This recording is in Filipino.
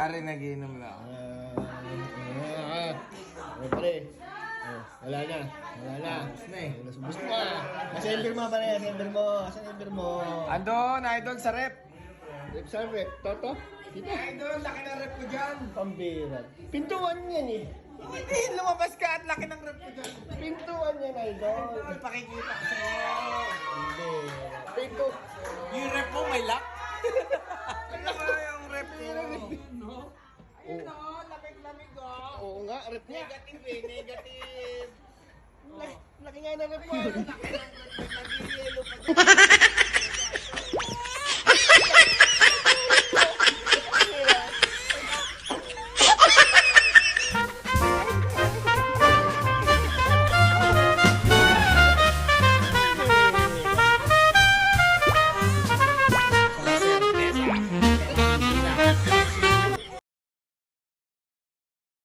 Pare, nagiinom lang. Pare. Wala na. Tapos na eh. Nasubos na. Assemble mo pare, assemble mo. Andun, idol sa rep. Rep sa rep. Toto? Dito. Idol, laki ng rep ko dyan. Pambiran. Pintuan yan eh. Hindi, lumabas ka at laki ng rep ko dyan. Pintuan yan, idol. Idol, pakikita ko sa'yo. Hindi. Pinto. Yung rep mo may lock? Ano ba yung rep ko? No? Ayun o, lamig-lamig o. Oo nga, rep niya. Negative eh, negative. Laki nga na rep mo. Laki ng rep mo, nag-yellow pa dyan.